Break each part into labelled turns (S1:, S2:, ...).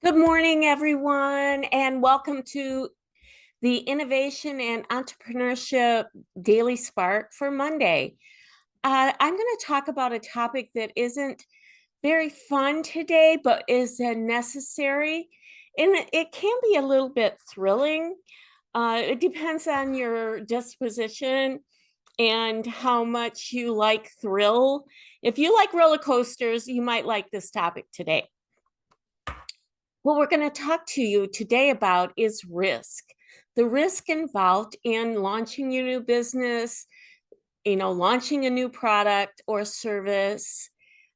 S1: Good morning, everyone, and welcome to the Innovation and Entrepreneurship Daily Spark for Monday. I'm going to talk about a topic that isn't very fun today, but is necessary. And it can be a little bit thrilling. It depends on your disposition and how much you like thrill. If you like roller coasters, you might like this topic today. What we're going to talk to you today about is risk. The risk involved in launching your new business, launching a new product or service.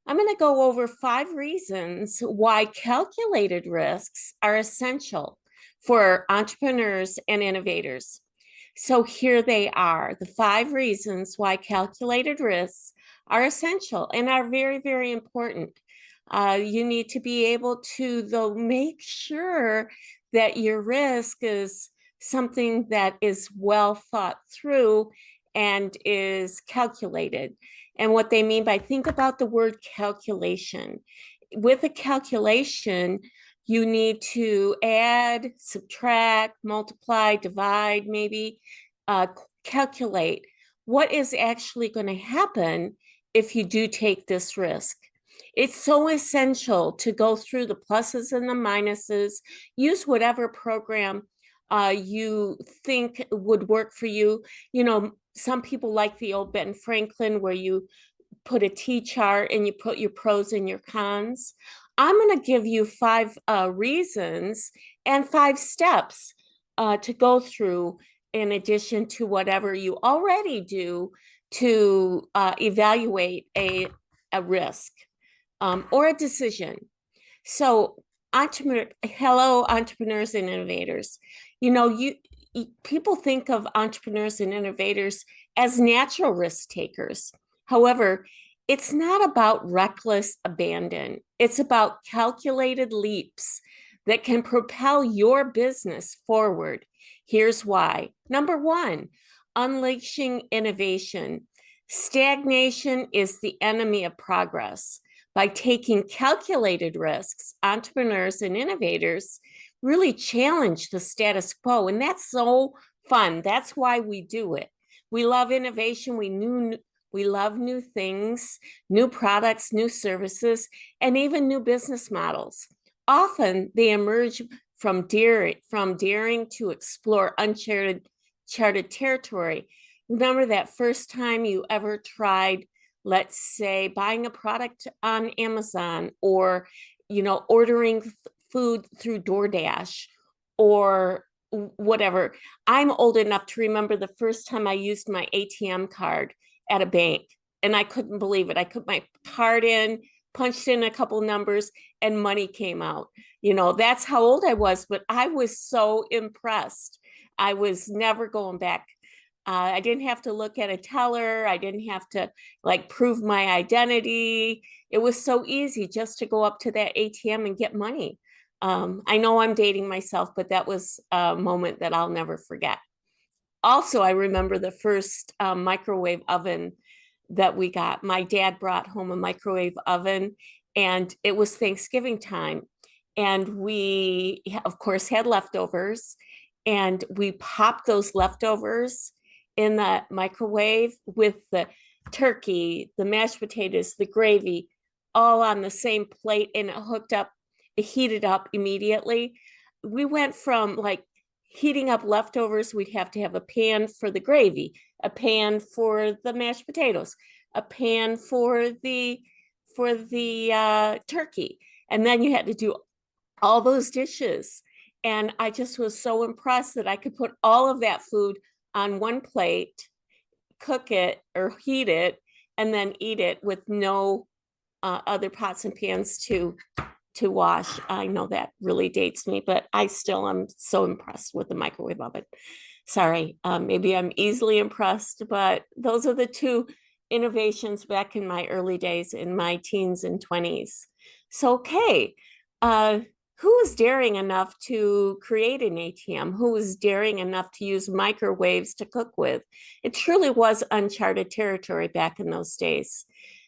S1: I'm going to go over 5 reasons why calculated risks are essential for entrepreneurs and innovators. So here they are, the 5 reasons why calculated risks are essential and are very, very important. You need to be able to, though, make sure that your risk is something that is well thought through and is calculated. And what they mean by think about the word calculation. With a calculation, you need to add, subtract, multiply, divide, maybe calculate what is actually going to happen if you do take this risk. It's so essential to go through the pluses and the minuses, use whatever program you think would work for you. Some people like the old Ben Franklin where you put a T chart and you put your pros and your cons. I'm going to give you 5 reasons and 5 steps to go through in addition to whatever you already do to evaluate a risk or a decision. So, hello, entrepreneurs and innovators. People think of entrepreneurs and innovators as natural risk takers. However, it's not about reckless abandon. It's about calculated leaps that can propel your business forward. Here's why. Number one, unleashing innovation. Stagnation is the enemy of progress. By taking calculated risks, entrepreneurs and innovators really challenge the status quo. And that's so fun. That's why we do it. We love innovation. We love new things, new products, new services, and even new business models. Often they emerge from daring to explore uncharted territory. Remember that first time you ever tried, let's say, buying a product on Amazon or, ordering food through DoorDash or whatever. I'm old enough to remember the first time I used my ATM card at a bank and I couldn't believe it. I put my card in, punched in a couple numbers, and money came out. That's how old I was, but I was so impressed. I was never going back. I didn't have to look at a teller. I didn't have to prove my identity. It was so easy just to go up to that ATM and get money. I know I'm dating myself, but that was a moment that I'll never forget. Also, I remember the first microwave oven that we got. My dad brought home a microwave oven, and it was Thanksgiving time. And we, of course, had leftovers, and we popped those leftovers in the microwave with the turkey, the mashed potatoes, the gravy, all on the same plate, and it heated up immediately. We went from heating up leftovers. We'd have to have a pan for the gravy, a pan for the mashed potatoes, a pan for the turkey, and then you had to do all those dishes. And I just was so impressed that I could put all of that food on one plate, cook it or heat it, and then eat it with no other pots and pans to wash. I know that really dates me, but I still am so impressed with the microwave oven. Sorry, maybe I'm easily impressed, but those are the 2 innovations back in my early days in my teens and 20s. So, okay, who was daring enough to create an ATM? Who was daring enough to use microwaves to cook with? It truly was uncharted territory back in those days.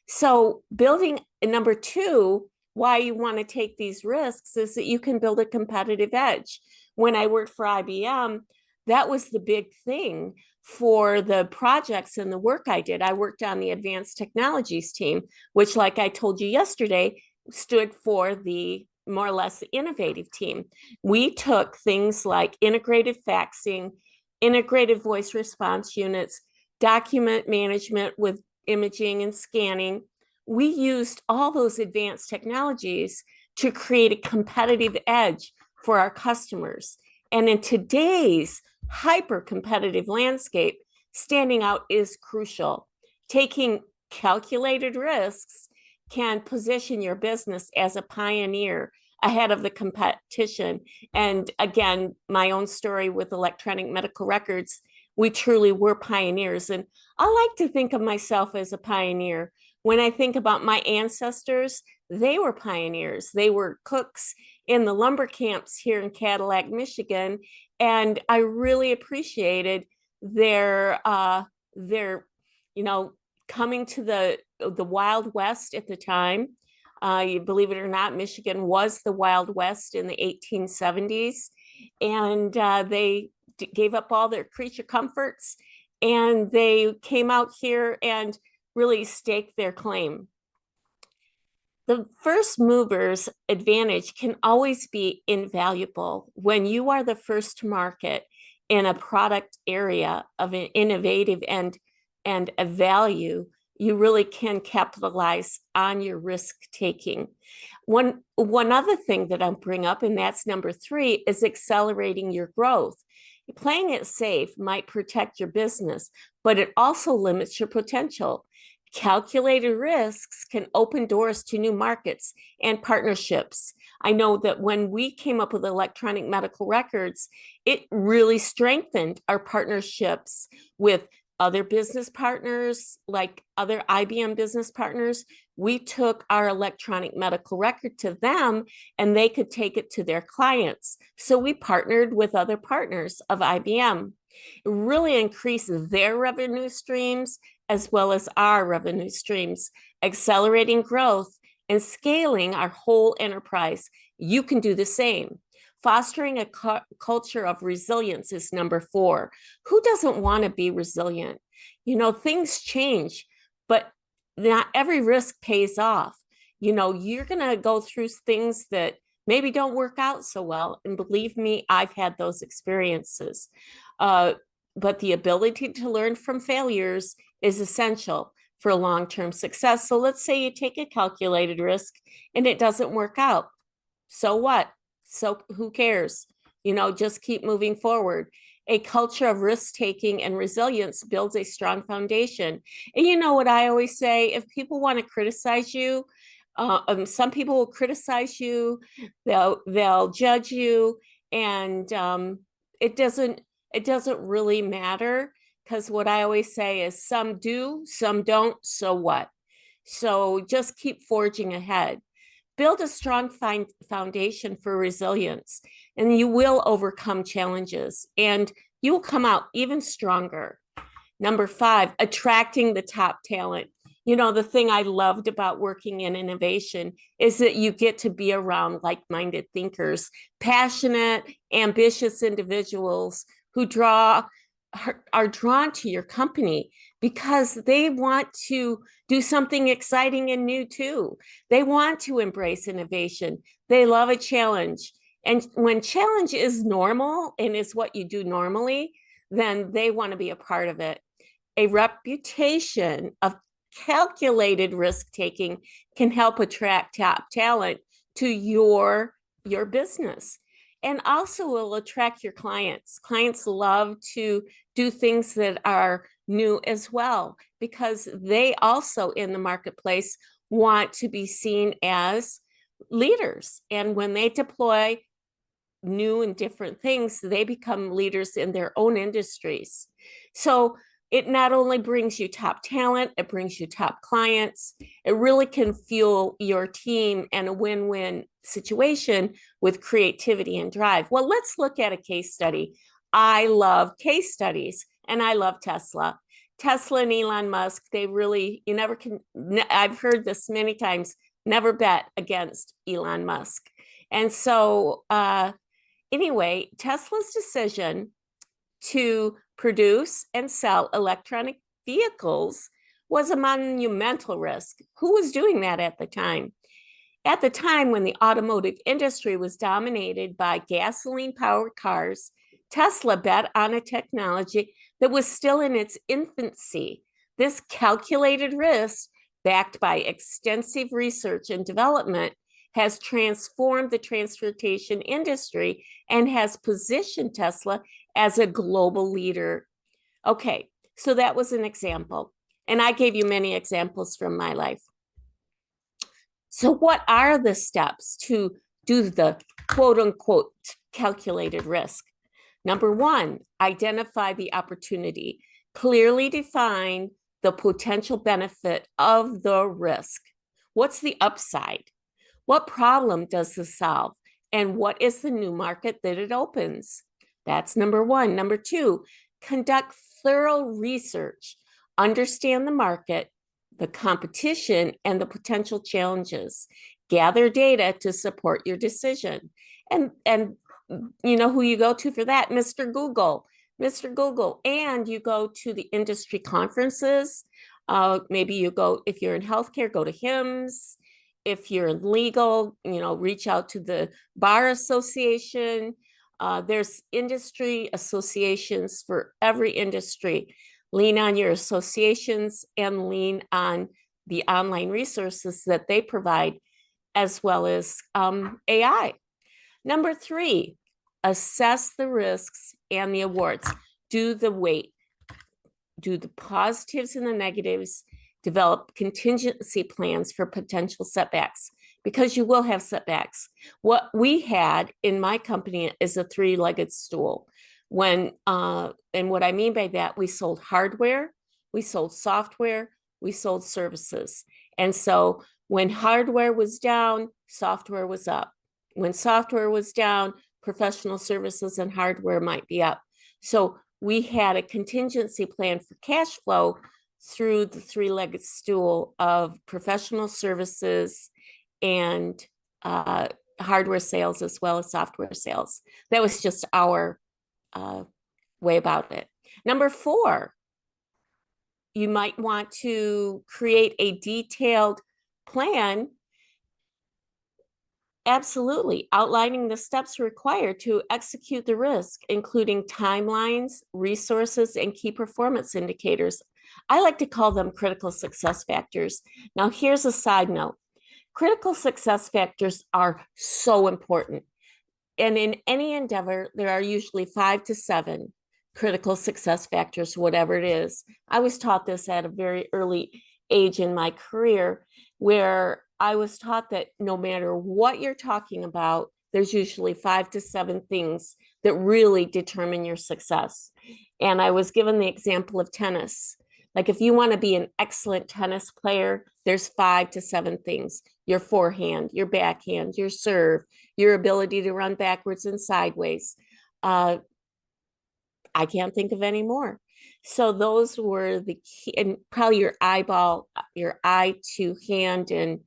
S1: So, building number 2 why you want to take these risks is that you can build a competitive edge. When I worked for IBM, that was the big thing for the projects and the work I did. I worked on the advanced technologies team, which, like I told you yesterday, stood for the more or less the innovative team. We took things like integrated faxing, integrated voice response units, document management with imaging and scanning. We used all those advanced technologies to create a competitive edge for our customers. And in today's hyper competitive landscape, standing out is crucial. Taking calculated risks can position your business as a pioneer ahead of the competition. And again, my own story with electronic medical records, we truly were pioneers. And I like to think of myself as a pioneer. When I think about my ancestors, they were pioneers. They were cooks in the lumber camps here in Cadillac, Michigan, and I really appreciated their coming to the Wild West at the time. You believe it or not, Michigan was the Wild West in the 1870s, and they gave up all their creature comforts, and they came out here and really staked their claim. The first mover's advantage can always be invaluable. When you are the first to market in a product area of an innovative and a value, you really can capitalize on your risk taking. One other thing that I'll bring up, and that's number 3, is accelerating your growth. Playing it safe might protect your business, but it also limits your potential. Calculated risks can open doors to new markets and partnerships. I know that when we came up with electronic medical records, it really strengthened our partnerships with other business partners, like other IBM business partners. We took our electronic medical record to them and they could take it to their clients. So we partnered with other partners of IBM. It really increased their revenue streams as well as our revenue streams, accelerating growth and scaling our whole enterprise. You can do the same. Fostering a culture of resilience is number 4. Who doesn't want to be resilient? Things change, but not every risk pays off. You're going to go through things that maybe don't work out so well. And believe me, I've had those experiences. But the ability to learn from failures is essential for long-term success. So let's say you take a calculated risk and it doesn't work out. So what? So who cares? Just keep moving forward. A culture of risk-taking and resilience builds a strong foundation. And you know what I always say, if people want to criticize you, some people will criticize you, they'll judge you, and it doesn't really matter, because what I always say is some do, some don't, so what? So just keep forging ahead. Build a strong foundation for resilience, and you will overcome challenges and you will come out even stronger. Number 5, attracting the top talent. The thing I loved about working in innovation is that you get to be around like-minded thinkers, passionate, ambitious individuals who are drawn to your company because they want to do something exciting and new too. They want to embrace innovation. They love a challenge. And when challenge is normal and is what you do normally, then they want to be a part of it. A reputation of calculated risk-taking can help attract top talent to your business. And also will attract your clients. Clients love to do things that are new as well, because they also in the marketplace want to be seen as leaders. And when they deploy new and different things, they become leaders in their own industries. So it not only brings you top talent, it brings you top clients. It really can fuel your team and a win-win situation with creativity and drive. Well, let's look at a case study. I love case studies, and I love Tesla. Tesla and Elon Musk, they really, you never can, I've heard this many times, Never bet against Elon Musk. And so, anyway, Tesla's decision to produce and sell electronic vehicles was a monumental risk. Who was doing that at the time? At the time when the automotive industry was dominated by gasoline powered cars, Tesla bet on a technology that was still in its infancy. This calculated risk, backed by extensive research and development, has transformed the transportation industry and has positioned Tesla as a global leader. Okay, so that was an example. And I gave you many examples from my life. So, what are the steps to do the quote unquote calculated risk? Number one, identify the opportunity. Clearly define the potential benefit of the risk. What's the upside? What problem does this solve? And what is the new market that it opens? That's number one. Number two, conduct thorough research. Understand the market, the competition, and the potential challenges. Gather data to support your decision. And you know who you go to for that? Mr. Google. Mr. Google. And you go to the industry conferences. Maybe you go, if you're in healthcare, go to HIMSS. If you're in legal, reach out to the Bar Association. There's industry associations for every industry. Lean on your associations and lean on the online resources that they provide, as well as AI. Number three, assess the risks and the awards. Do the weight, do the positives and the negatives, develop contingency plans for potential setbacks, because you will have setbacks. What we had in my company is a three-legged stool. And what I mean by that, we sold hardware, we sold software, we sold services. And so when hardware was down, software was up. When software was down, professional services and hardware might be up. So we had a contingency plan for cash flow through the three-legged stool of professional services and hardware sales, as well as software sales. That was just our way about it. Number four, you might want to create a detailed plan, absolutely, outlining the steps required to execute the risk, including timelines, resources, and key performance indicators. I like to call them critical success factors. Now, here's a side note. Critical success factors are so important. And in any endeavor, there are usually 5 to 7 critical success factors, whatever it is. I was taught this at a very early age in my career, where I was taught that no matter what you're talking about, there's usually 5 to 7 things that really determine your success. And I was given the example of tennis. Like, if you want to be an excellent tennis player, there's 5 to 7 things: your forehand, your backhand, your serve, your ability to run backwards and sideways. I can't think of any more. So those were the key, and probably your eyeball, your eye to hand and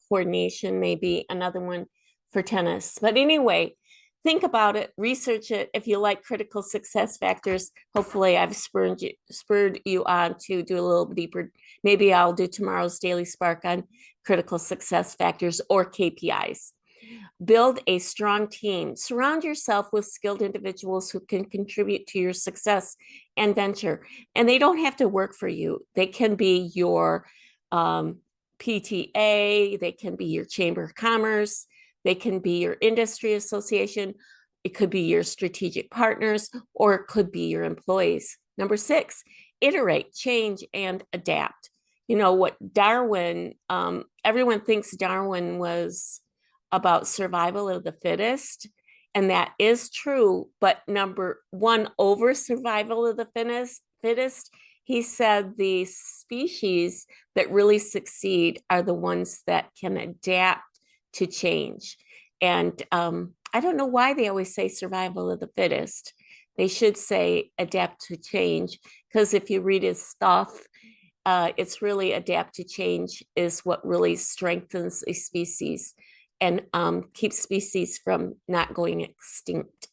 S1: coordination may be another one for tennis. But anyway, think about it, research it. If you like critical success factors, hopefully I've spurred you on to do a little deeper. Maybe I'll do tomorrow's Daily Spark on critical success factors or KPIs. Build a strong team. Surround yourself with skilled individuals who can contribute to your success and venture. And they don't have to work for you. They can be your PTA, they can be your Chamber of Commerce, they can be your industry association, it could be your strategic partners, or it could be your employees. Number 6, iterate, change, and adapt. You know what Darwin, everyone thinks Darwin was about survival of the fittest, and that is true. But number 1, over survival of the fittest, he said the species that really succeed are the ones that can adapt to change. And I don't know why they always say survival of the fittest. They should say adapt to change, because if you read his stuff, It's really adapt to change is what really strengthens a species and keeps species from not going extinct.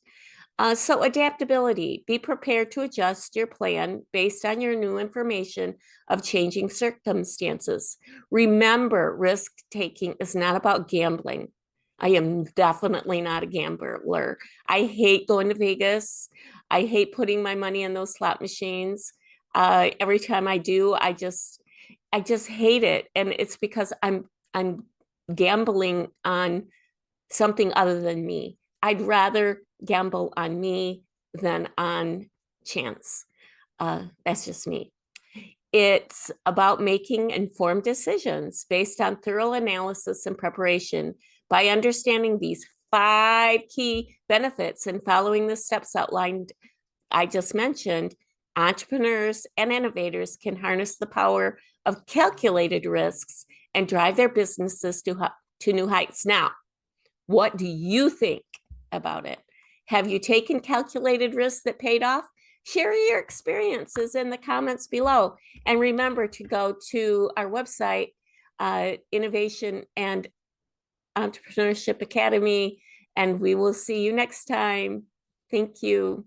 S1: So adaptability, be prepared to adjust your plan based on your new information of changing circumstances. Remember, risk taking is not about gambling. I am definitely not a gambler. I hate going to Vegas. I hate putting my money in those slot machines. Every time I do, I just hate it. And it's because I'm gambling on something other than me. I'd rather gamble on me than on chance. That's just me. It's about making informed decisions based on thorough analysis and preparation. By understanding these 5 key benefits and following the steps outlined, I just mentioned, entrepreneurs and innovators can harness the power of calculated risks and drive their businesses to new heights. Now, what do you think about it? Have you taken calculated risks that paid off? Share your experiences in the comments below. And remember to go to our website, Innovation and Entrepreneurship Academy, and we will see you next time. Thank you.